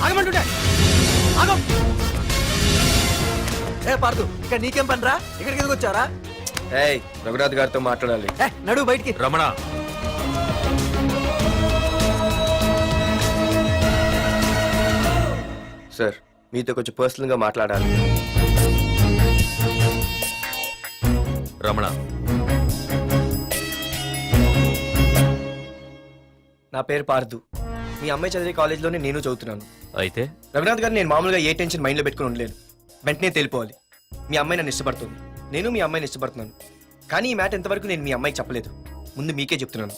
ఆగమంటుంటే ఆగం. ఏ పార్దు, ఇక్కడ నీకేం పనిరా? ఇక్కడికి ఎందుకు వచ్చారా? ఏయ్, రఘునాథ్ గారితో మాట్లాడాలి. నడు బయటికి. రమణ, సార్, మీతో కొంచెం పర్సనల్ గా మాట్లాడాలి. రమణ, నా పేరు పార్దు. మీ అమ్మాయి చదివే కాలేజ్లోనే నేను చదువుతున్నాను. అయితే రఘునాథ్ గారు, నేను మామూలుగా ఏ టెన్షన్ మైండ్లో పెట్టుకుని ఉండలేను. వెంటనే తెలిపోవాలి. మీ అమ్మాయి నన్ను ఇష్టపడుతుంది, నేను మీ అమ్మాయిని ఇష్టపడుతున్నాను. కానీ ఈ మ్యాటర్ ఎంతవరకు నేను మీ అమ్మాయికి చెప్పలేదు. ముందు మీకే చెప్తున్నాను.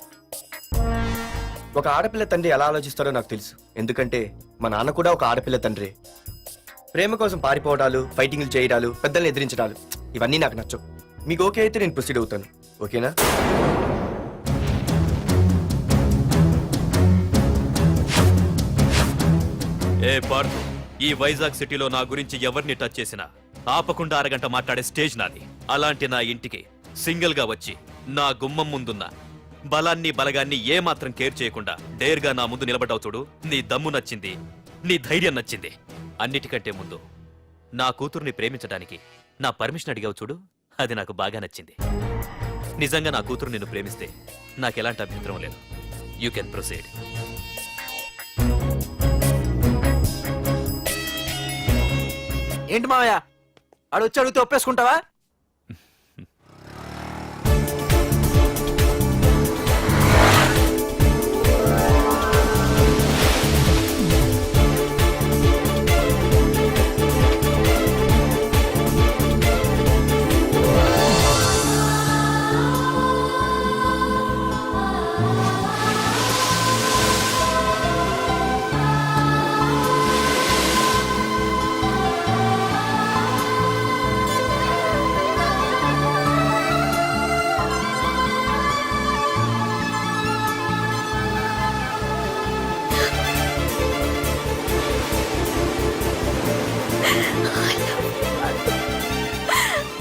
ఒక ఆడపిల్ల తండ్రి ఎలా ఆలోచిస్తారో నాకు తెలుసు. ఎందుకంటే మా నాన్న కూడా ఒక ఆడపిల్ల తండ్రి. ప్రేమ కోసం పారిపోవడాలు, ఫైటింగ్లు చేయడాలు, పెద్దల్ని ఎదిరించడాలు, ఇవన్నీ నాకు నచ్చవు. మీకు ఓకే అయితే నేను ప్రొసీడ్ అవుతాను. ఓకేనా? ఏ పార్దు, ఈ వైజాగ్ సిటీలో నా గురించి ఎవరిని టచ్ చేసినా ఆపకుండా అరగంట మాట్లాడే స్టేజ్ నాది. అలాంటి నా ఇంటికి సింగిల్ గా వచ్చి నా గుమ్మం ముందున్న బలాన్ని బలగాన్ని ఏమాత్రం కేర్ చేయకుండా డేర్గా నా ముందు నిలబడ్డావు చూడు. నీ దమ్ము నచ్చింది, నీ ధైర్యం నచ్చింది. అన్నిటికంటే ముందు నా కూతుర్ని ప్రేమించడానికి నా పర్మిషన్ అడిగావు చూడు, అది నాకు బాగా నచ్చింది. నిజంగా నా కూతురు నిన్ను ప్రేమిస్తే నాకెలాంటి అభ్యంతరం లేదు. You can proceed. ఏంటి మావయ్య, ఆడు వచ్చి అడిగితే ఒప్పేసుకుంటావా?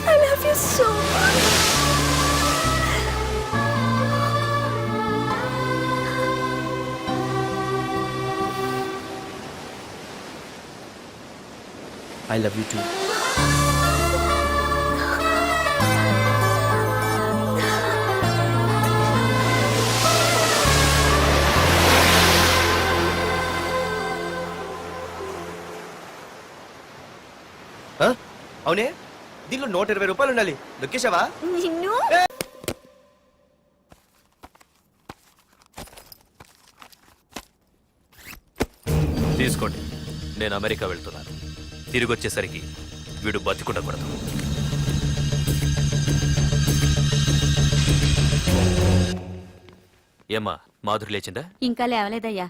I love you so much. I love you too. అవునే, దీనిలో 120 రూపాయలు ఉండాలి. దొక్కేశావా? నిన్ను తీసుకోండి, నేను అమెరికా వెళ్తున్నాను. తిరిగి వచ్చేసరికి వీడు బతికుండకూడదు. ఏమ్మా, మాధురి లేచిందా? ఇంకా లేవలేదయ్యా.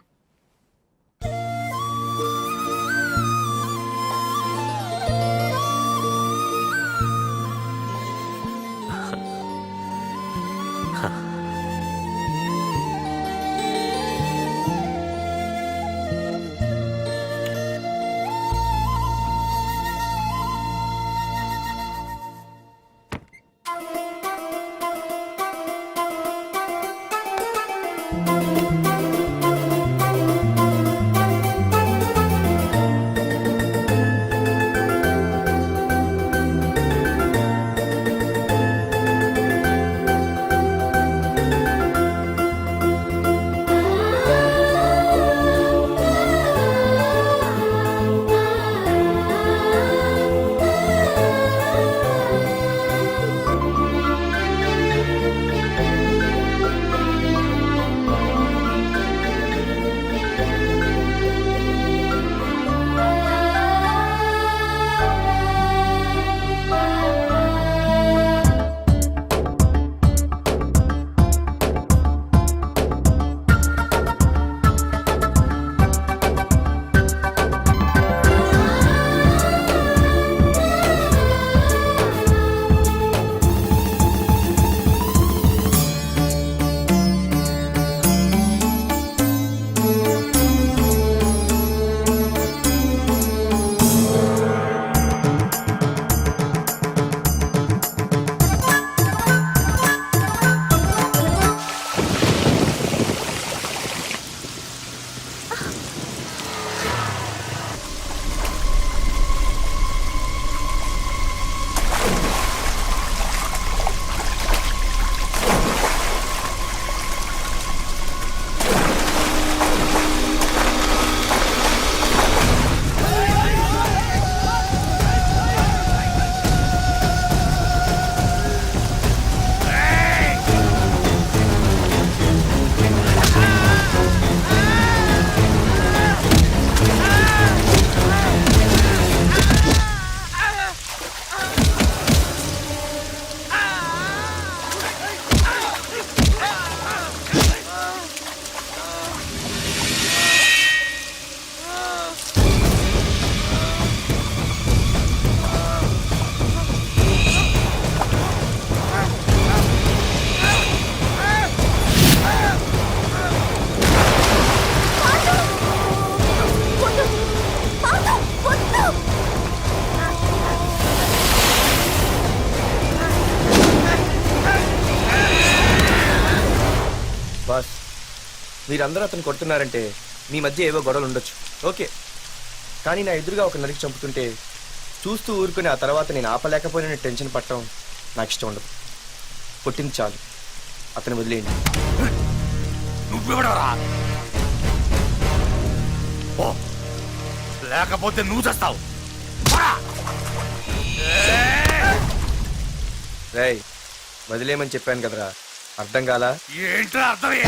మీరందరూ అతను కొడుతున్నారంటే మీ మధ్య ఏవో గొడవలు ఉండొచ్చు, ఓకే. కానీ నా ఎదురుగా ఒక నరికి చంపుతుంటే చూస్తూ ఊరుకుని ఆ తర్వాత నేను ఆపలేకపోయిన టెన్షన్ పట్టడం నాకు ఇష్టం ఉండదు. కొట్టింది చాలు, అతను వదిలేయండి. నువ్వెవడరా? ఓ, లేకపోతే నువ్వు చేస్తావు. రేయ్, వదిలేయమని చెప్పాను కదరా, అర్థం కాలా? ఏంట్రా అర్థమే?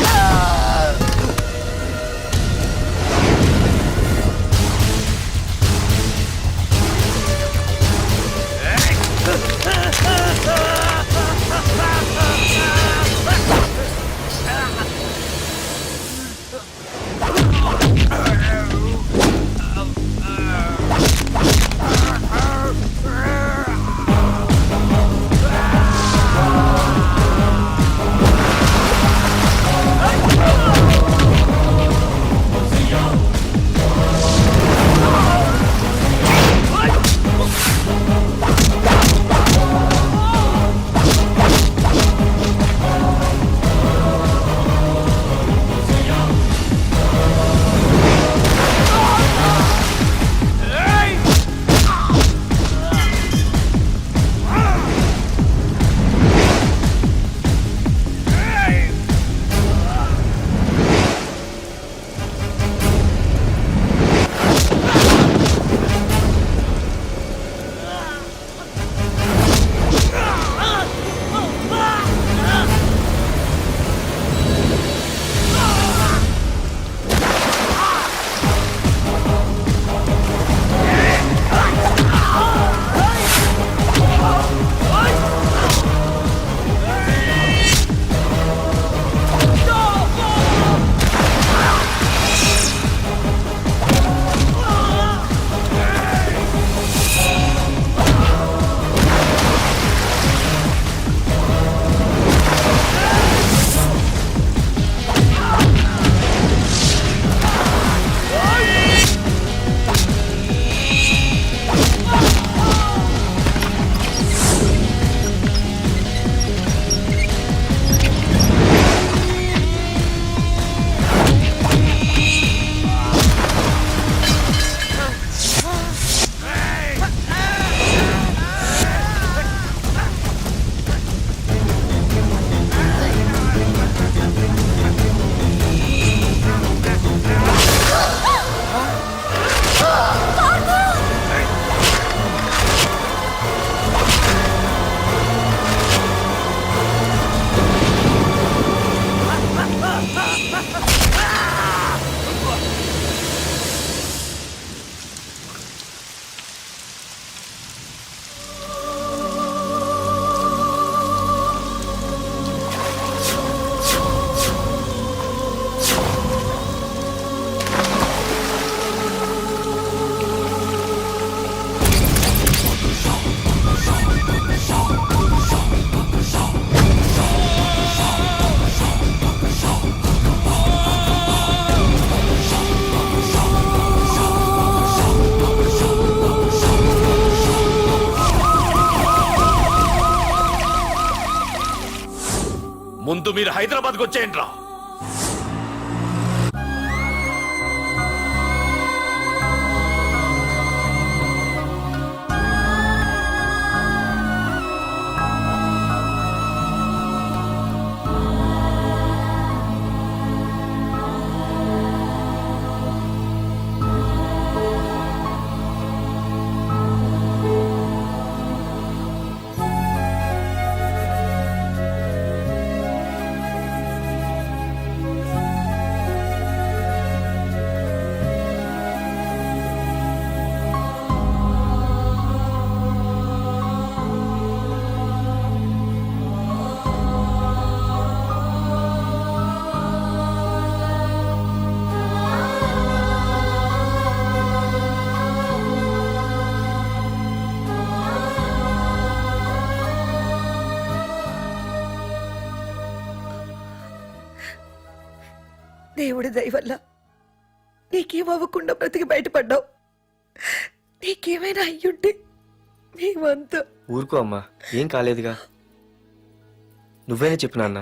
ముందు మీరు హైదరాబాద్కి వచ్చేయండి రా. దేవుడి దయ వల్ల నీకేమవ్వకుండా బ్రతికి బయటపడ్డావు. నీకేమైనా అయ్యుంటే మేమంతా. ఊరుకో అమ్మా, ఏం కాలేదుగా. నువ్వేనే చెప్పు నాన్న.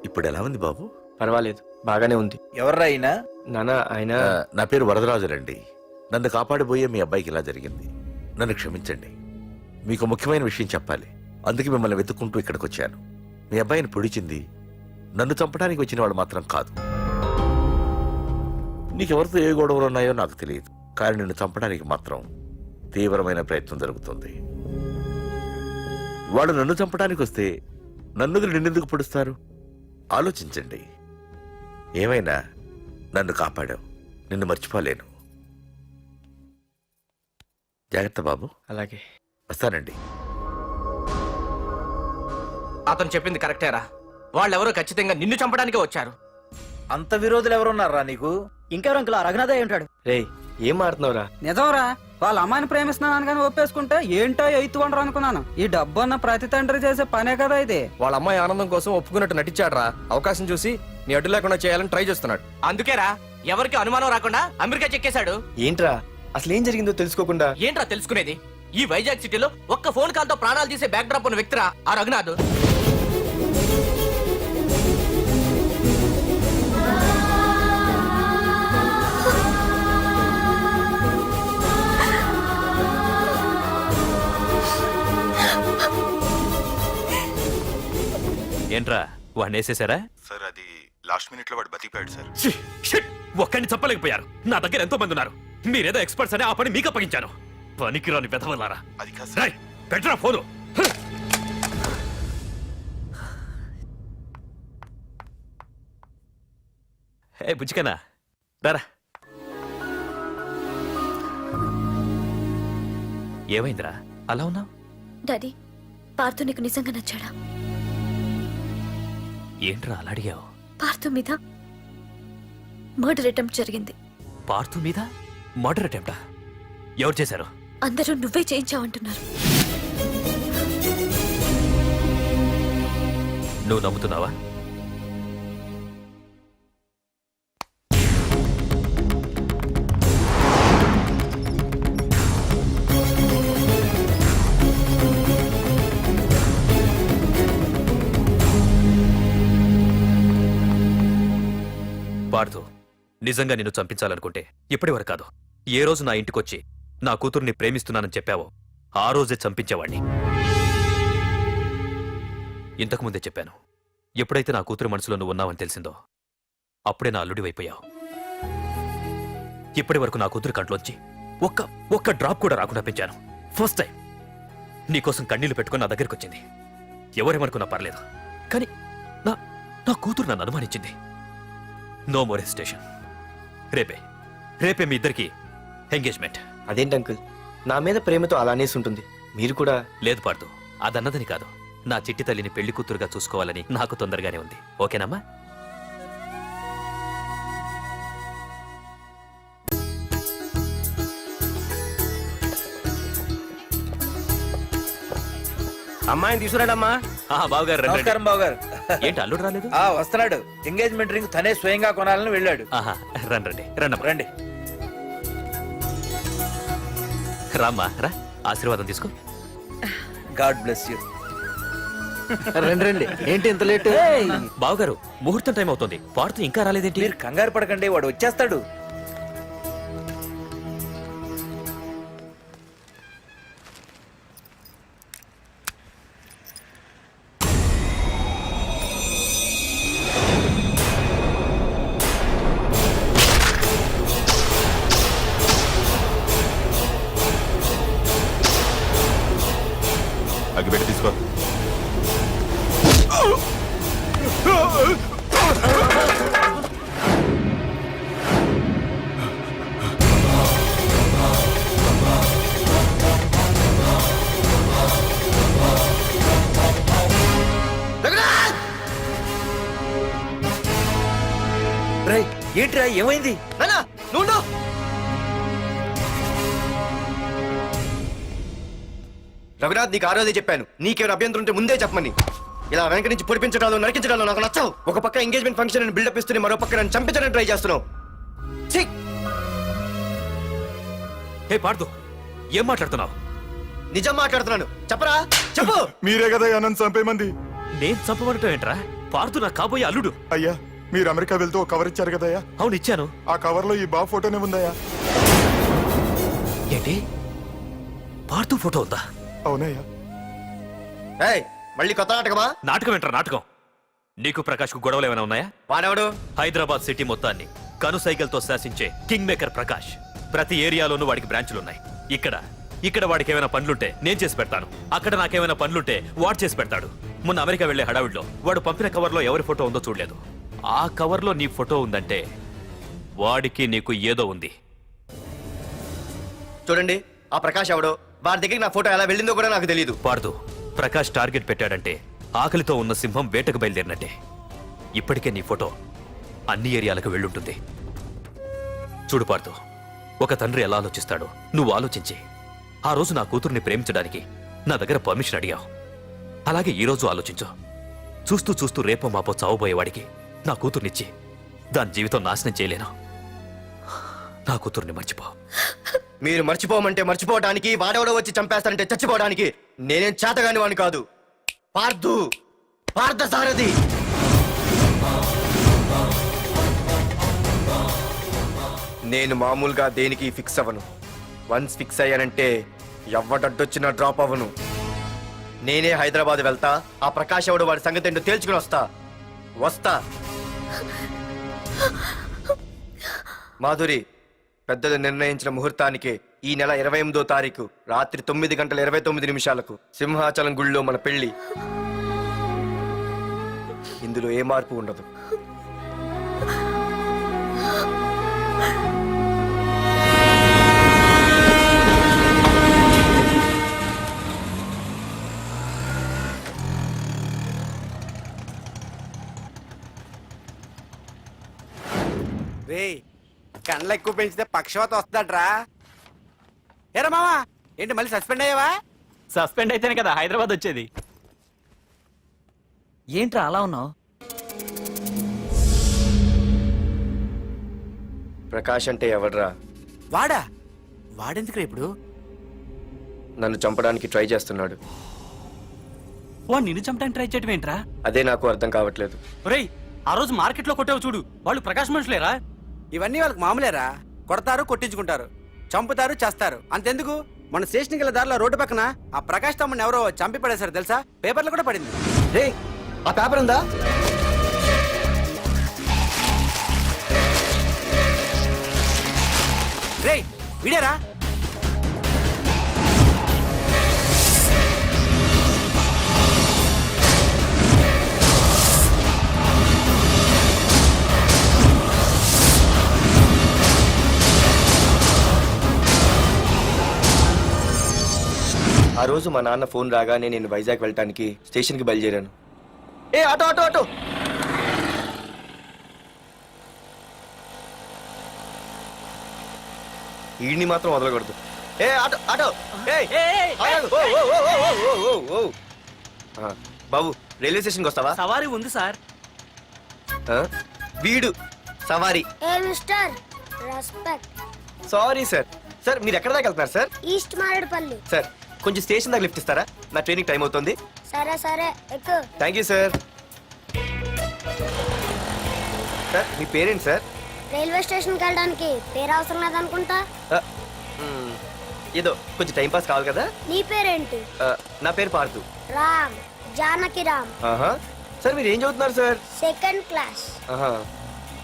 ఇప్పుడు ఎలా ఉంది బాబు? పర్వాలేదు, బాగానే ఉంది. ఎవర్రా అయినా? నాన్న ఆయన నా పేరు వరదరాజులండి. నన్ను కాపాడిపోయే మీ అబ్బాయికి ఇలా జరిగింది. నన్ను క్షమించండి. మీకు ముఖ్యమైన విషయం చెప్పాలి. అందుకే మిమ్మల్ని వెతుక్కుంటూ ఇక్కడికి వచ్చాను. మీ అబ్బాయిని పొడిచింది నన్ను చంపడానికి వచ్చిన వాళ్ళు మాత్రం కాదు. నీకెవరితో ఏ గొడవలు ఉన్నాయో నాకు తెలియదు, కానీ నిన్ను చంపడానికి మాత్రం తీవ్రమైన ప్రయత్నం జరుగుతుంది. వాళ్ళు నన్ను చంపడానికి వస్తే నన్ను నిన్నెందుకు పొడుస్తారు? ఆలోచించండి. ఏమైనా నన్ను కాపాడావు, నిన్ను మర్చిపోలేను. జాగ్రత్త బాబు. అలాగే. వస్తానండి. అతను చెప్పింది కరెక్టేరా. వాళ్ళెవరో ఖచ్చితంగా నిన్ను చంపడానికే వచ్చారు. అంత విరోధులు ఎవరున్నారా నీకు? ఇంకెవరు అంకుల్ రఘునాథ ఉంటాడు. రేయ్, ఏం మాడుతున్నావురా? నిజంరా, వాళ్ళ అమ్మాయిని ప్రేమిస్తున్నాను కానీ ఒప్పేసుకుంటే ఏంటో ఎయిత్ వండర్ అనుకున్నాను. ఈ డబ్బు అన్న ప్రతి తండ్రి చేసే పనే కదా ఇది. వాళ్ళ అమ్మాయి ఆనందం కోసం ఒప్పుకున్నట్టు నటించాడ్రా. అవకాశం చూసి నీ అడ్డు లేకుండా చేయాలని ట్రై చేస్తున్నాడు. అందుకేరా ఎవరికి అనుమానం రాకుండా అమెరికా చెక్కేశాడు. ఏంట్రా అసలు ఏం జరిగిందో తెలుసుకోకుండా? ఏంట్రా తెలుసుకునేది? ఈ వైజాగ్ సిటీలో ఒక్క ఫోన్ కాల్ తో ప్రాణాలు తీసే బ్యాక్ డ్రాప్ ఉన్న వ్యక్తిరా ఆ రఘునాథ్. ఏంట్రా వాడిని వేసేసారా? సార్ అది లాస్ట్ మినిట్ లో వాడు బతికిపోయాడు సార్. ఒక్కడిని చెప్పలేకపోయారు. నా దగ్గర ఎంతో మంది ఉన్నారు. మీరేదో ఎక్స్పర్ట్స్ అని ఆ పని మీకు అప్పగించాను. పనికిరాని వెధవలారా. అది కాదు రేయ్, పెట్టరా ఫోను. ఏ బుజ్జికన్నా రారా. ఏమైందిరా అలా ఉన్నావు? డాడీ, పార్థు నీకు నిజంగా నచ్చాడా? ఏంట్రా అలా అడిగావు? పార్థు మీద మర్డర్ అటెంప్ట్ జరిగింది. పార్థు మీద మర్డర్ అటెంప్టా? ఎవరు చేశారు? అందరూ నువ్వే చేయించావంటున్నారు. నువ్వు నమ్ముతున్నావా? పార్థు, నిజంగా నిన్ను చంపించాలనుకుంటే ఇప్పటి వరకు కాదు, ఏ రోజు నా ఇంటికొచ్చి నా కూతుర్ని ప్రేమిస్తున్నానని చెప్పావో ఆ రోజే చంపించేవాణ్ణి. ఇంతకుముందే చెప్పాను, ఎప్పుడైతే నా కూతురు మనసులో నువ్వు ఉన్నావని తెలిసిందో అప్పుడే నా అల్లుడివైపోయావు. ఇప్పటి వరకు నా కూతురు కంట్లోంచి ఒక్క డ్రాప్ కూడా రాకుండా పెంచాను. ఫస్ట్ టైం నీకోసం కన్నీళ్లు పెట్టుకుని నా దగ్గరికి వచ్చింది. ఎవరేమనుకున్నా పర్లేదు, కానీ నా కూతురు నన్ను అనుమానించింది. No more hesitation. రేపే మీ ఇద్దరికి ఎంగేజ్మెంట్. అదేంటి అంకుల్, నా మీద ప్రేమతో అలానేసి ఉంటుంది. మీరు కూడా? లేదు పార్థు, అదన్నదని కాదు. నా చిట్టి తల్లిని పెళ్లి కూతురుగా చూసుకోవాలని నాకు తొందరగానే ఉంది. ఓకేనమ్మా? అమ్మాయిని తీసుకురాడమ్మా. బావగారు రండి. నమస్కారం బావగారు. ఏంటి అల్లుడు రాలేదు? వస్తున్నాడు. ఎంగేజ్మెంట్ రింగ్ తనే స్వయంగా కొనాలని వెళ్ళాడు. రండి రండమ్మా. రండి. రామ్మా రా, ఆశీర్వాదం తీసుకో. God bless you. రండి. ఏంటి ఇంత లేట్? బావగారు, ముహూర్తం టైం అవుతుంది. పార్థు ఇంకా రాలేదేంటి? మీరు కంగారు పడకండి, వాడు వచ్చేస్తాడు. అగ్గిపెట్టి తీసుకో. రేయ్, ఏంట్రా ఏమైంది? నువ్వు రఘునాథ్, నీకు ఆ రోజే చెప్పాను, నీకేమైనా అభ్యంతరం ఉంటే ముందే చెప్పమని. ఇలా వెనక నుంచి పొడిపించడాలు నరికించడాలు నాకు నచ్చవు. ఒక పక్క ఎంగేజ్మెంట్ ఫంక్షన్ అని బిల్డప్ ఇస్తూనే మరో పక్క నన్ను చంపించడానికి ట్రై చేస్తున్నావు. హే పార్థు, ఏం మాట్లాడుతున్నావు? నిజం మాట్లాడుతున్నాను, చెప్పరా చెప్పు. మీరే కదా నన్ను చంపేమంది. నేను చంపబడటం ఏంట్రా? పార్థు నా కాబోయే అల్లుడు. అయ్యా మీరు అమెరికా వెళ్తూ ఒక కవర్ ఇచ్చారు కదయ్యా, అవును ఇచ్చాను. ఆ కవర్ లో ఈ బాబు ఫోటోనే ఉందయ్యా. ఏంటి? పార్థు ఫోటో ఉందా? అవునయ్యా. ఏయ్, మళ్ళీ కొత్త నాటకమా? నాటకం ఏంట్రా నాటకం? నీకు ప్రకాష్ కు గొడవలు ఏమైనా ఉన్నాయా? వాడెవడు? హైదరాబాద్ సిటీ మొత్తాన్ని కను సైకిల్తో శాసించే కింగ్ మేకర్ ప్రకాష్. ప్రతి ఏరియాలోనూ వాడికి బ్రాంచులున్నాయి. ఇక్కడ వాడికి ఏమైనా పనులుంటే నేను చేసి పెడతాను, అక్కడ నాకేమైనా పనులుంటే వాడు చేసి పెడతాడు. మొన్న అమెరికా వెళ్లే హడావిడిలో వాడు పంపిన కవర్లో ఎవరి ఫోటో ఉందో చూడలేదు. ఆ కవర్లో నీ ఫోటో ఉందంటే వాడికి నీకు ఏదో ఉంది. చూడండి, ఆ ప్రకాష్ ఎవడో, వాడి దగ్గరికి నా ఫోటో ఎలా వెళ్ళిందో కూడా నాకు తెలియదు. పార్దు, ప్రకాష్ టార్గెట్ పెట్టాడంటే ఆకలితో ఉన్న సింహం వేటకు బయలుదేరినట్టే. ఇప్పటికే నీ ఫోటో అన్ని ఏరియాలకు వెళ్ళుంటుంది. చూడు పార్దు, ఒక తండ్రి ఎలా ఆలోచిస్తాడో నువ్వు ఆలోచించి ఆ రోజు నా కూతుర్ని ప్రేమించడానికి నా దగ్గర పర్మిషన్ అడిగావు. అలాగే ఈ రోజు ఆలోచించు. చూస్తూ చూస్తూ రేపో మాపో చావబోయేవాడికి నా కూతుర్నిచ్చి దాని జీవితం నాశనం చేయలేను. నా కూతుర్ని మర్చిపో. మీరు మర్చిపోమంటే మర్చిపోవడానికి, వాడెవడో వచ్చి చంపేస్తానంటే చచ్చిపోవడానికి నేనేం చేతగాని వాడిని కాదు. పార్థ సారథి. నేను మామూలుగా దేనికి ఫిక్స్ అవ్వను. వన్స్ ఫిక్స్ అయ్యానంటే ఎవ్వడడ్డొచ్చినా డ్రాప్ అవ్వను. నేనే హైదరాబాద్ వెళ్తా, ఆ ప్రకాష్ ఎవడు వాడి సంగతి ఏంటో తేల్చుకుని వస్తా. మాధురి, పెద్దలు నిర్ణయించిన ముహూర్తానికి ఈ నెల 28వ తారీఖు రాత్రి 9:29 సింహాచలం గుళ్ళో మన పెళ్లి. ఇందులో ఏ మార్పు ఉండదు. రే, కండ్లు ఎక్కువ పెంచితే పక్షవాత వస్తాడ్రా. ఏరా మావా, ఏంటి మళ్ళీ సస్పెండ్ అయ్యావా? సస్పెండ్ అయితేనే కదా హైదరాబాద్ వచ్చేది. ఏంట్రా అలా ఉన్నావు? ప్రకాష్ అంటే ఎవడ్రా? వాడెందుకురా ఇప్పుడు? నన్ను చంపడానికి ట్రై చేస్తున్నాడు. వాడు నిన్ను చంపడానికి ట్రై చేయడం ఏంట్రా? అదే నాకు అర్థం కావట్లేదు. ఒరేయ్, ఆ రోజు మార్కెట్ లో కొట్టావు చూడు, వాళ్ళు ప్రకాష్ మనుషులేరా? ఇవన్నీ వాళ్ళకి మామూలేరా. కొడతారు, కొట్టించుకుంటారు, చంపుతారు, చేస్తారు. అంతెందుకు, మన స్టేషన్కి వెళ్ళే దారిలో రోడ్డు పక్కన ఆ ప్రకాష్ తమ్ముని ఎవరో చంపి పడేశారు తెలుసా? పేపర్లు కూడా పడింది. రే, ఆ పేపర్ ఉందా? రే, విడారా? ఆ రోజు మా నాన్న ఫోన్ రాగానే నేను వైజాగ్ వెళ్ళటానికి స్టేషన్కి బయలుదేరాను. ఏ ఆటో ఆటో ఆటో! ఈడిని మాత్రం వదలకూడదు. ఏ ఆటో ఆటో! బాబు, రైల్వే స్టేషన్కి వస్తావా? సవారీ ఉంది సార్. వీడు సవారీ. Sorry sir. సార్, మీరు ఎక్కడ దాకా వెళ్తున్నారు సార్? ఈస్ట్ మారేడుపల్లి. సార్, కొంచెం స్టేషన్ దాకా లిఫ్ట్ ఇస్తారా? నా ట్రైనింగ్ టైం అవుతుంది. సరే ఎక్కు. Thank you sir. సార్, మీ పేరేంటి సార్? రైల్వే స్టేషన్కి వెళ్ళడానికి పేరు అవసరం లేదనుకుంటా. ఏదో కొంచెం టైం పాస్ కావాలి కదా. నీ పేరేంటి? నా పేరు పార్థు. రామ్, జానకి రామ్. ఆహా. సార్, మీరు ఏం చదువుతున్నారు సార్? Second class. ఆహా.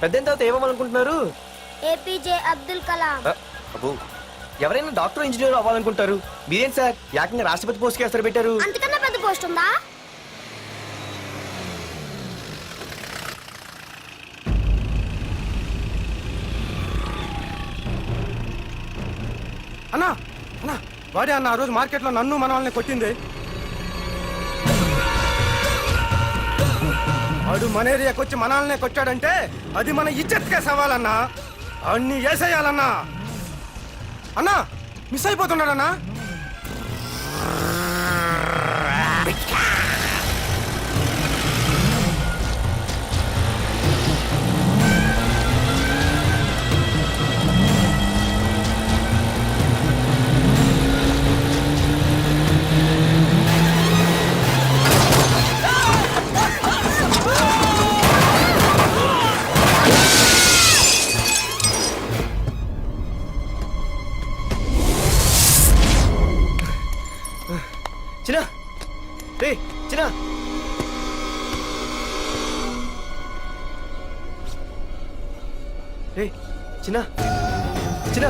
పెద్ద తర్వాత ఏమవ్వాలనుకుంటున్నారు? ఏపీజే అబ్దుల్ కలాం. అబ్బో, ఎవరైనా డాక్టర్ ఇంజనీర్ అవ్వాలనుకుంటారు. మీరేం సార్ ఏకంగా రాష్ట్రపతి పోస్ట్ కి ఎసరు పెట్టారు? అంతకన్నా పెద్ద పోస్ట్ ఉందా? అన్నా అన్నా, వాడే అన్న ఆ రోజు మార్కెట్లో నన్ను మన వాళ్ళని కొట్టింది. వాడు మన ఏరియాకి వచ్చి మన వాళ్ళనే కొట్టాడంటే అది మన ఇజ్జత్కే సవాలన్నా. అన్ని వేసేయాలన్నా. అన్నా, మిస్ అయిపోతున్నాడన్నా. రే చిన్న చిన్న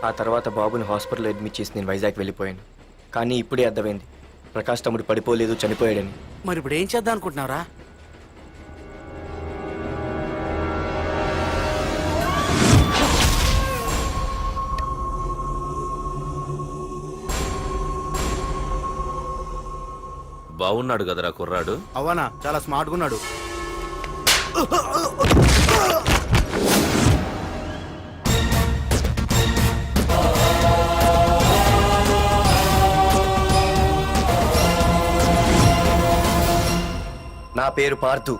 ఆ తర్వాత బాబుని హాస్పిటల్లో అడ్మిట్ చేసి నేను వైజాగ్ వెళ్ళిపోయాను. కానీ ఇప్పుడే అర్థమైంది ప్రకాష్ తమ్ముడు పడిపోలేదు, చనిపోయాడని. మరి ఇప్పుడు ఏం చేద్దాం అనుకుంటున్నావురా? బాగున్నాడు కదరా కుర్రాడు. అవనా చాలా స్మార్ట్గా ఉన్నాడు. నా పేరు పార్థు.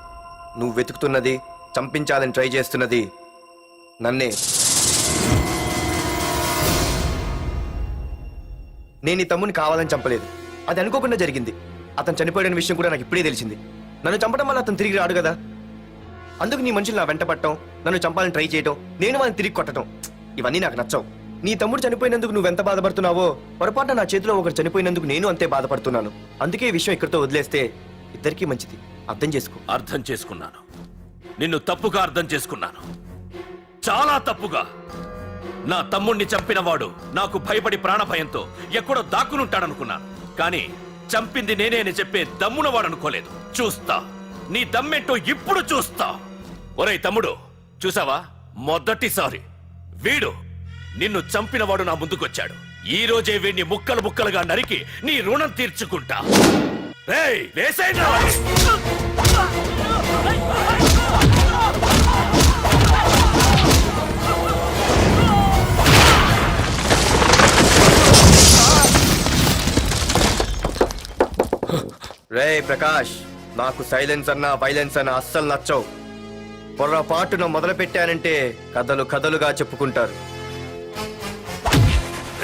నువ్వు వెతుకుతున్నది, చంపించాలని ట్రై చేస్తున్నది నన్నే. నేను ఈ తమ్ముని కావాలని చంపలేదు, అది అనుకోకుండా జరిగింది. అతను చనిపోయిన విషయం కూడా నాకు ఇప్పుడే తెలిసింది. నన్ను చంపడం వల్ల అతను తిరిగి రాడు కదా. అందుకు నీ మనుషులు నా వెంట పట్టడం, నన్ను చంపాలని ట్రై చేయడం, నేను వాళ్ళని తిరిగి కొట్టడం, ఇవన్నీ నాకు నచ్చవు. నీ తమ్ముడు చనిపోయినందుకు నువ్వెంత బాధపడుతున్నావో, పొరపాటున నా చేతిలో ఒకరు చనిపోయినందుకు నేను అంతే బాధపడుతున్నాను. అందుకే ఈ విషయం ఇక్కడితో వదిలేస్తే ఇద్దరికీ మంచిది. అర్థం చేసుకో. అర్థం చేసుకున్నాను. నిన్ను తప్పుగా అర్థం చేసుకున్నాను, చాలా తప్పుగా. నా తమ్ముణ్ణి చంపినవాడు నాకు భయపడి ప్రాణభయంతో ఎక్కడో దాక్కునుంటాడనుకున్నాను. కానీ చంపింది నేనే అని చెప్పే దమ్మునవాడు అనుకోలేదు. చూస్తా, నీ దమ్మేంటో ఇప్పుడు చూస్తా. ఒరేయ్ తమ్ముడు, చూసావా, మొదటిసారి వీడు నిన్ను చంపినవాడు నా ముందుకొచ్చాడు. ఈ రోజే వీడిని ముక్కలు ముక్కలుగా నరికి నీ రుణం తీర్చుకుంటా. రేయ్, వేసేయండి రా. రేయ్ ప్రకాష్, నాకు సైలెన్స్ అన్నా వైలెన్స్ అన్నా అస్సలు నచ్చవు. పొర్రపాటున మొదలు పెట్టానంటే కథలు కథలుగా చెప్పుకుంటారు.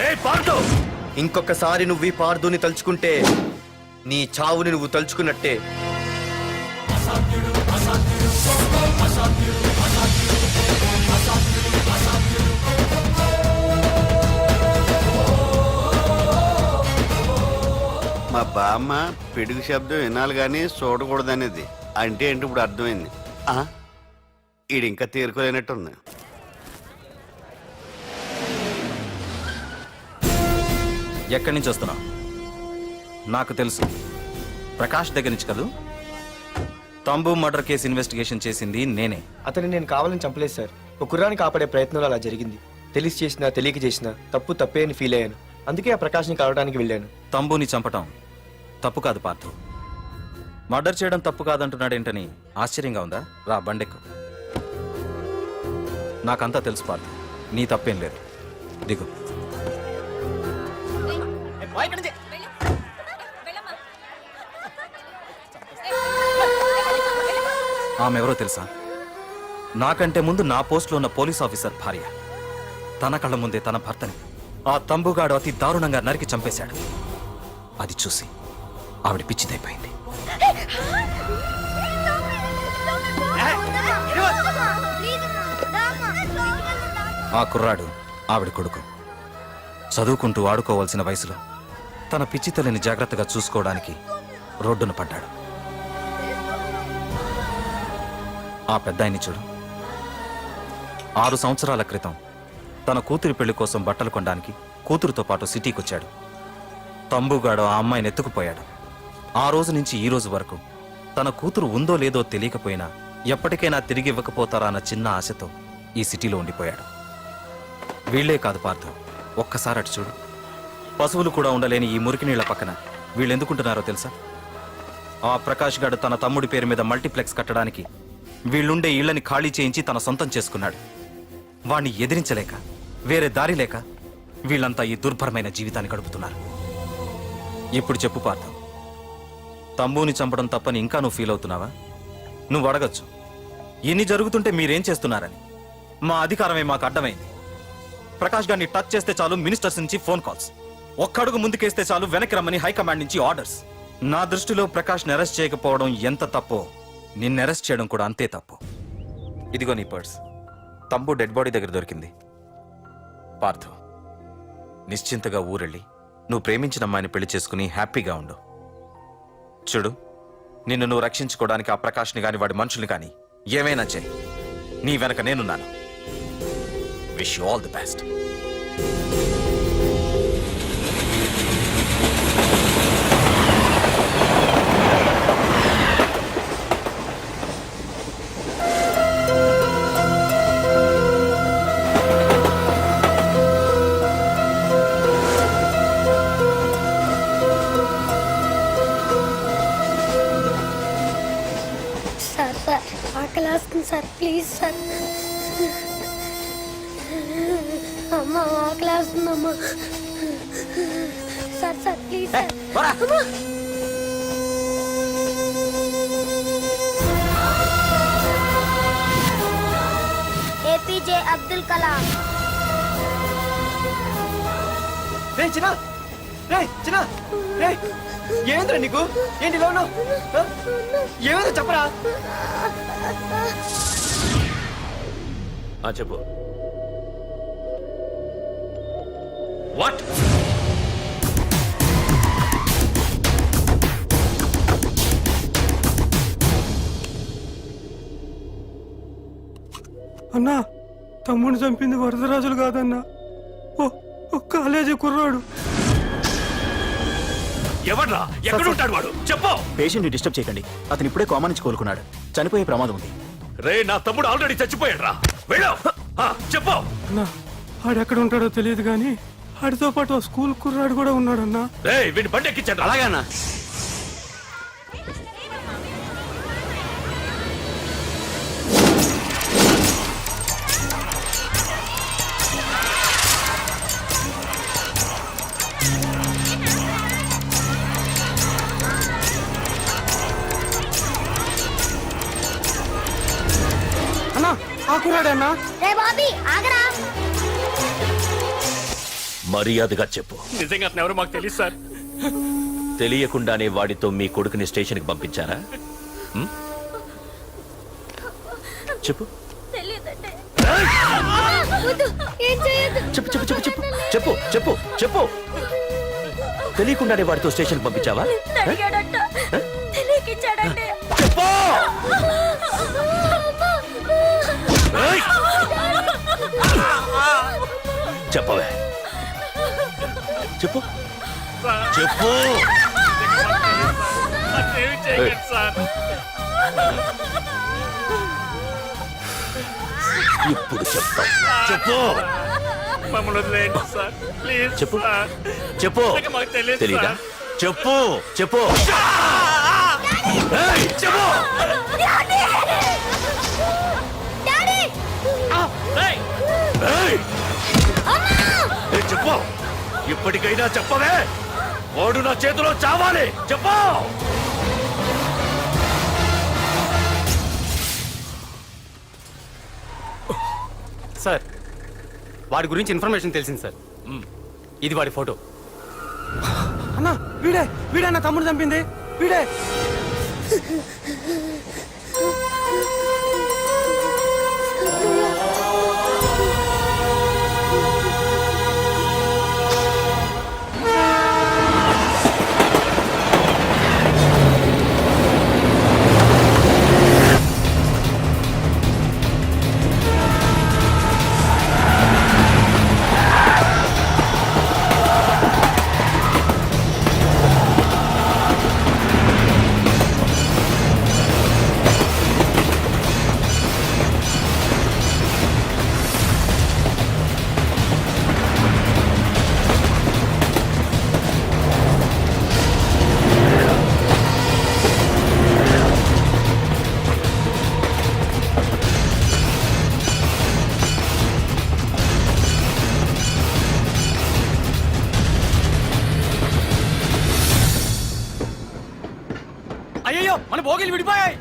రేయ్ పార్దు, ఇంకొకసారి నువ్వు ఈ పార్దుని తలుచుకుంటే నీ చావుని నువ్వు తలుచుకున్నట్టే. మా బామ్మ పిడుగు శబ్దం వినాలి కానీ చూడకూడదనేది. అంటే ఏంటి ఇప్పుడు అర్థమైంది. ఈడు ఇంకా తీరుకోలేనట్టుంది. ఎక్కడి నుంచి వస్తున్నావు? నాకు తెలుసు, ప్రకాష్ దగ్గర నుంచి కదూ. తంబు మర్డర్ కేసు ఇన్వెస్టిగేషన్ చేసింది నేనే. అతన్ని నేను కావాలని చంపలేదు సార్. ఒక కుర్రాన్ని కాపాడే ప్రయత్నంలో అలా జరిగింది. తెలిసి చేసినా తెలియక చేసినా తప్పు తప్పే అని ఫీల్ అయ్యాను. అందుకే ఆ ప్రకాష్ని కలవడానికి వెళ్ళాను. తంబుని చంపటం తప్పు కాదు పార్థు. మర్డర్ చేయడం తప్పు కాదంటున్నాడేంటని ఆశ్చర్యంగా ఉందా? రా, బండెక్కు. నాకంతా తెలుసు పార్థు, నీ తప్పేం లేదు. దిగు. ఆమె ఎవరో తెలుసా? నాకంటే ముందు నా పోస్టులో ఉన్న పోలీస్ ఆఫీసర్ భార్య తన కళ్ళ ముందే తన భర్తని ఆ తంబుగాడు అతి దారుణంగా నరికి చంపేశాడు. అది చూసి ఆవిడ పిచ్చిదైపోయింది. ఆ కుర్రాడు ఆవిడ కొడుకు చదువుకుంటూ ఆడుకోవాల్సిన వయసులో తన పిచ్చి తల్లిని జాగ్రత్తగా చూసుకోవడానికి రోడ్డున పడ్డాడు. ఆ పెద్దాయన్ని చూడు, 6 సంవత్సరాల క్రితం తన కూతురి పెళ్లి కోసం బట్టలు కొనడానికి కూతురుతో పాటు సిటీకి వచ్చాడు. తంబుగాడు ఆ అమ్మాయిని ఎత్తుకుపోయాడు. ఆ రోజు నుంచి ఈ రోజు వరకు తన కూతురు ఉందో లేదో తెలియకపోయినా ఎప్పటికైనా తిరిగి ఇవ్వకపోతారా అన్న చిన్న ఆశతో ఈ సిటీలో ఉండిపోయాడు. వీళ్లే కాదు పార్థ, ఒక్కసారి అటు చూడు. పశువులు కూడా ఉండలేని ఈ మురికి నీళ్ల పక్కన వీళ్ళెందుకుంటున్నారో తెలుసా? ఆ ప్రకాష్ గాడు తన తమ్ముడి పేరు మీద మల్టీప్లెక్స్ కట్టడానికి వీళ్ళుండే ఇళ్లని ఖాళీ చేయించి తన సొంతం చేసుకున్నాడు. వాణ్ణి ఎదిరించలేక వేరే దారి లేక వీళ్ళంతా ఈ దుర్భరమైన జీవితాన్ని గడుపుతున్నారు. ఇప్పుడు చెప్పు పార్థ, తమ్ముని చంపడం తప్పని ఇంకా నువ్వు ఫీల్ అవుతున్నావా? నువ్వు అడగచ్చు, ఇన్ని జరుగుతుంటే మీరేం చేస్తున్నారని. మా అధికారమే మాకు అడ్డమైంది. ప్రకాష్ గారిని టచ్ చేస్తే చాలు మినిస్టర్స్ నుంచి ఫోన్ కాల్స్, ఒక్కడుగు ముందుకేస్తే చాలు వెనక్కి రమ్మని హైకమాండ్ నుంచి ఆర్డర్స్. నా దృష్టిలో ప్రకాష్ని అరెస్ట్ చేయకపోవడం ఎంత తప్పో నిన్ను అరెస్ట్ చేయడం కూడా అంతే తప్పు. ఇదిగో నీ పర్స్, తమ్ముడు డెడ్ బాడీ దగ్గర దొరికింది. పార్థ, నిశ్చింతగా ఊరెళ్ళి నువ్వు ప్రేమించిన అమ్మాయిని పెళ్లి చేసుకుని హ్యాపీగా ఉండు. చూడు, నిన్ను నువ్వు రక్షించుకోవడానికి ఆ ప్రకాష్ని గాని వాడి మనుషుల్ని కానీ ఏమైనా చేయి. నీ వెనక నేనున్నాను. Wish you all the best. Sir sir ఆకలేస్తుంది సార్, ప్లీజ్ సార్. అమ్మ ఆకలేస్తుందమ్మా. Sir sir please sir. అమ్మా. ఏపీజే అబ్దుల్ కలాం. రే చిన్న, రే చిన్న, రే ఏమైందిరా నీకు? ఏంటి ఇలా ఉన్నావు? ఏమైందో చెప్పరా? చెప్పు. వాట్? అన్నా, తమ్ముడిని చంపింది వరదరాజులు కాదన్నా, ఓ కాలేజీ కుర్రాడు. ఎవడ్రా? ఎక్కడుంటాడు వాడు? చెప్పు. పేషెంట్ ని డిస్టర్బ్ చేయకండి, అతను ఇప్పుడే కోమా నుంచి కోలుకున్నాడు. చనిపోయే ప్రమాదం ఉంది. రే, నా తమ్ముడు ఆల్రెడీ చచ్చిపోయాడు రా. వెళ్ళు. చెప్పు. అన్నా, ఆడెక్కడ ఉంటాడో తెలియదు కానీ ఆడితో పాటు ఆ స్కూల్ కుర్రాడు కూడా ఉన్నాడన్నా. రే, వీడిని బండి ఎక్కించండి. అలాగేనా? అన్నా, ఆ కుర్రాడన్నా. రే బాబీ ఆగరా. మర్యాదగా చెప్పు. నిజంగా అతను ఎవరో మాకు తెలియదు సార్. తెలియకుండానే వాడితో మీ కొడుకుని స్టేషన్కి పంపించారా? చెప్పు. ఏం చేయొద్దు. చెప్పు చెప్పు చెప్పు చెప్పు చెప్పు చెప్పు చెప్పు. తెలియకుండానే వాడితో స్టేషన్కి పంపించావా? చెప్పు. ఏయ్! చెప్పవే. చెప్పు చెప్పు. ఇప్పుడు చెప్తా. చెప్పు. చెప్పు చెప్పు. తెలీదా? చెప్పు చెప్పు. ఏయ్, చెప్పు. ఏయ్! ఏయ్, చెప్పు. ఇప్పటికైనా చెప్పవే. వాడు నా చేతిలో చావాలి. చెప్పు. సార్ వాడి గురించి ఇన్ఫర్మేషన్ తెలిసింది సార్. ఇది వాడి ఫోటో. అన్నా వీడే నా తమ్ముడు చంపింది వీడే. అయ్యో మన భోగిలు విడిపోయాయి.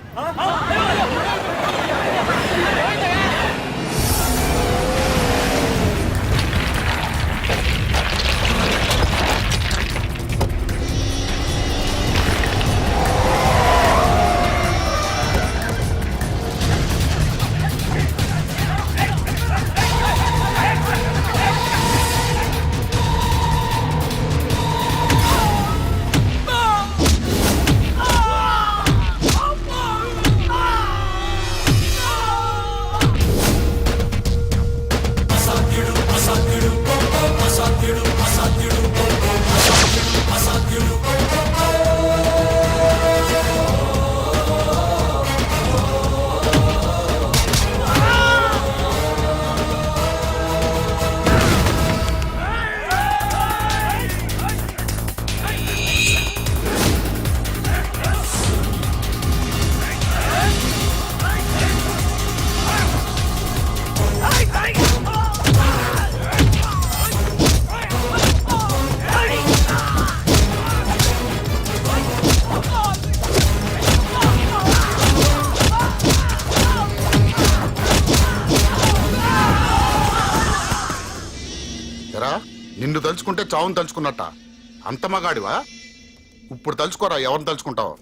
నిన్ను తలుచుకుంటే చావును తలుచుకున్నట్ట. అంత మగాడివా? ఇప్పుడు తలుచుకోరా ఎవరిని తలుచుకుంటావు.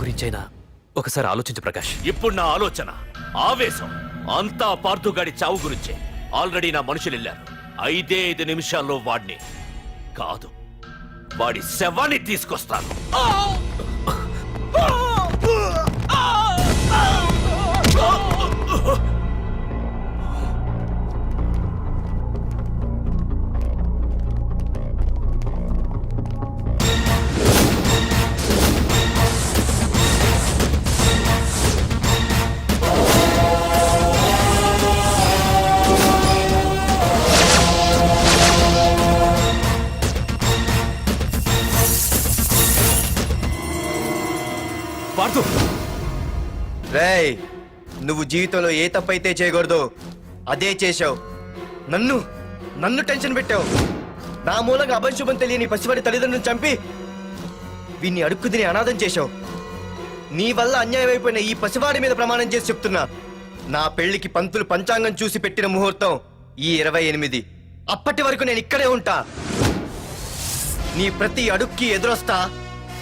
గురించైనా ఒకసారి ఆలోచించు ప్రకాష్. ఇప్పుడు నా ఆలోచన ఆవేశం అంతా పార్థుగాడి చావు గురించే. ఆల్రెడీ నా మనుషులు వెళ్ళారు. 5 నిమిషాల్లో వాడిని కాదు వాడి శవాన్ని తీసుకొస్తాను. రేయ్, నువ్వు జీవితంలో ఏ తప్పైతే చేయకూడదు అదే చేశావు. నన్ను టెన్షన్ పెట్టావు. నా మూలంగా అభంశుభం తెలియని పసివాడి తల్లిదండ్రులను చంపి వీన్ని అడుక్కు తిని అనాథం చేశావు. నీ వల్ల అన్యాయం అయిపోయిన ఈ పసివాడి మీద ప్రమాణం చేసి చెప్తున్నా, నా పెళ్లికి పంతులు పంచాంగం చూసి పెట్టిన ముహూర్తం ఈ 28. అప్పటి వరకు నేను ఇక్కడే ఉంటా. నీ ప్రతి అడుక్కి ఎదురొస్తా.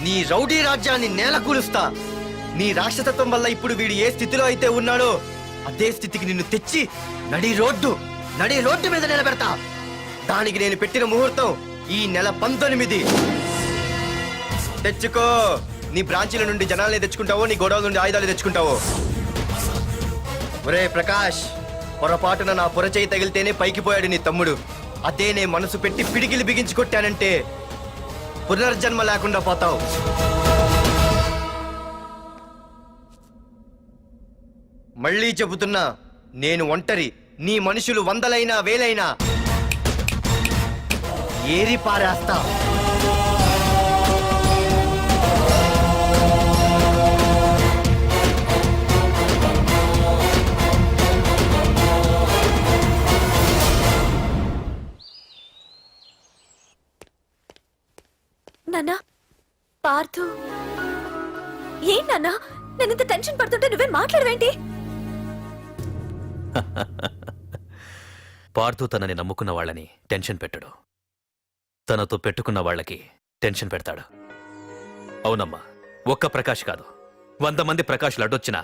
నీ రౌడీ రాజ్యాన్ని నేలకూలుస్తా. నీ రాక్షసత్వం వల్ల ఇప్పుడు వీడు ఏ స్థితిలో అయితే ఉన్నాడో అదే స్థితికి నిన్ను తెచ్చి నడి రోడ్డు మీద నిలబెడతా. దానికి నేను పెట్టిన ముహూర్తం ఈ నెల 19. తెచ్చుకో. నీ బ్రాంచీల నుండి జనాల్ని తెచ్చుకుంటావో, నీ గొడవల నుండి ఆయుధాలు తెచ్చుకుంటావో. ఒరే ప్రకాష్, పొరపాటున నా పొరచేయి తగిలితేనే పైకి పోయాడు నీ తమ్ముడు. అదే నే మనసు పెట్టి పిడికిలి బిగించి కొట్టానంటే పునర్జన్మ లేకుండా పోతావు. మళ్ళీ చెబుతున్నా, నేను ఒంటరి. నీ మనుషులు 100లైనా 1000లైనా ఏరి పారేస్తా. నాన్నా, పార్థు. ఏం నాన్నా, నేను ఇంత టెన్షన్ పడుతుంటే నువ్వే మాట్లాడవేంటి? పార్థు తనని నమ్ముకున్న వాళ్ళని టెన్షన్ పెట్టడు, తనతో పెట్టుకున్న వాళ్ళకి టెన్షన్ పెడతాడు. అవునమ్మా, ఒక్క ప్రకాష్ కాదు, 100 మంది ప్రకాష్లు అడ్డొచ్చినా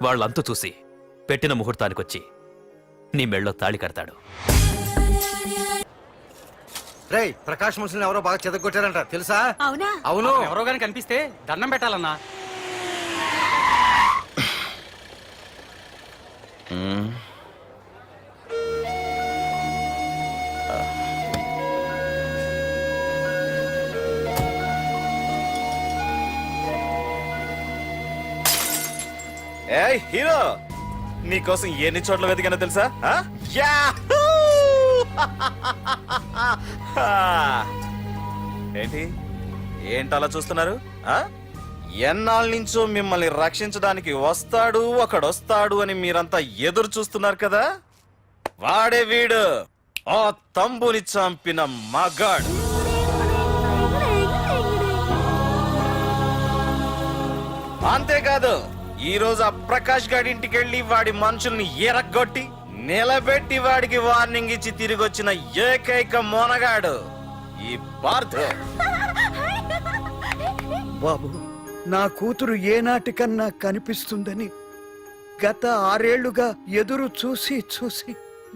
వాళ్ళంతు చూసి పెట్టిన ముహూర్తానికొచ్చి నీ మెళ్ళో తాళి కడతాడు. రేయ్, ప్రకాష్ మనుషుల్ని ఎవరో బాగా చెదగొట్టారంట, తెలుసా? అవునా? అవును. ఎవరో గాని కనిపిస్తే దండం పెట్టాలన్నా. ఏయ్ హీరో, నీకోసం ఎన్ని చోట్ల వెతికానో తెలుసా? యాహూ! ఏంటలా చూస్తున్నారు? ఎన్నాళ్ళ నుంచో మిమ్మల్ని రక్షించడానికి ఒకడొస్తాడు అని మీరంతా ఎదురు చూస్తున్నారు కదా. వాడే వీడు, ఆ తంబుని చంపిన మగాడు. అంతేకాదు, ఈ రోజు ఆ ప్రకాష్ గాడి ఇంటికి వెళ్ళి వాడి మనుషుల్ని ఎరగొట్టి నిలబెట్టి వాడికి వార్నింగ్ ఇచ్చి తిరిగి వచ్చిన ఏకైక మోనగాడు ఈ పార్థు. బాబు, నా కూతురు ఏనాటికన్నా కనిపిస్తుందని గత 6 ఏళ్లుగా ఎదురు చూసి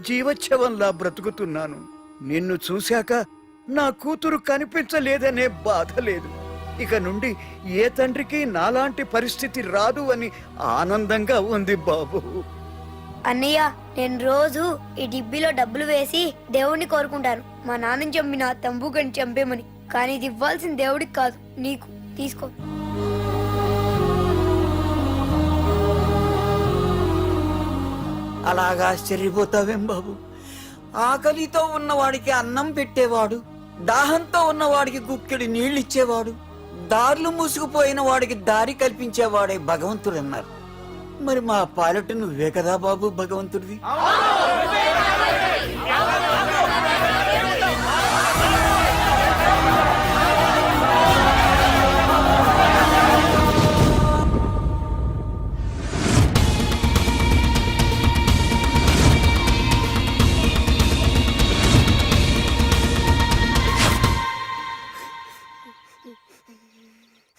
జీవోత్సవంలా బ్రతుకుతున్నాను. నిన్ను చూశాక నా కూతురు కనిపించలేదనే బాధ లేదు. ఇక నుండి ఏ తండ్రికి నాలాంటి పరిస్థితి రాదు అని ఆనందంగా ఉంది బాబు. అన్నయ్య, నేను రోజు ఈ డిబ్బీలో డబ్బులు వేసి దేవుణ్ణి కోరుకుంటాను, మా నాన్నని చంపిన తంబుగని చంపేమని. కానీ ఇది ఇవ్వాల్సిన దేవుడికి కాదు, నీకు. తీసుకో. అలాగా ఆశ్చర్యపోతావేం బాబు? ఆకలితో ఉన్నవాడికి అన్నం పెట్టేవాడు, దాహంతో ఉన్నవాడికి గుక్కెడి నీళ్ళిచ్చేవాడు, దారులు మూసుకుపోయిన వాడికి దారి కల్పించేవాడే భగవంతుడు అన్నారు. మరి మా పాలెట నువ్వే కదా బాబు భగవంతుడివి.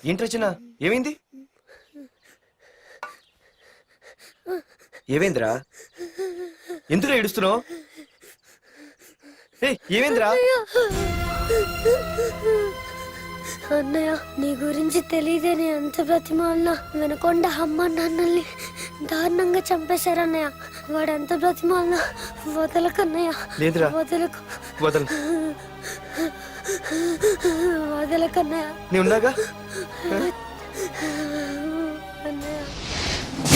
ఏంటి రచన, ఏమైంది? ఏమైందిరా? ఎందుకు ఏడుస్తున్నావు? ఏమైందిరా? అన్నయ్య, నీ గురించి తెలియదని ఎంత బ్రతిమాలినా వినకుండా అమ్మ నాన్నల్ని దారుణంగా చంపేశారన్నయ్య. వాడు ఎంత బ్రతిమాలినా వదలకన్నయ్య. లేదురా, వదలకు. వదలకన్నయ్య. నీ ఉన్నాగా.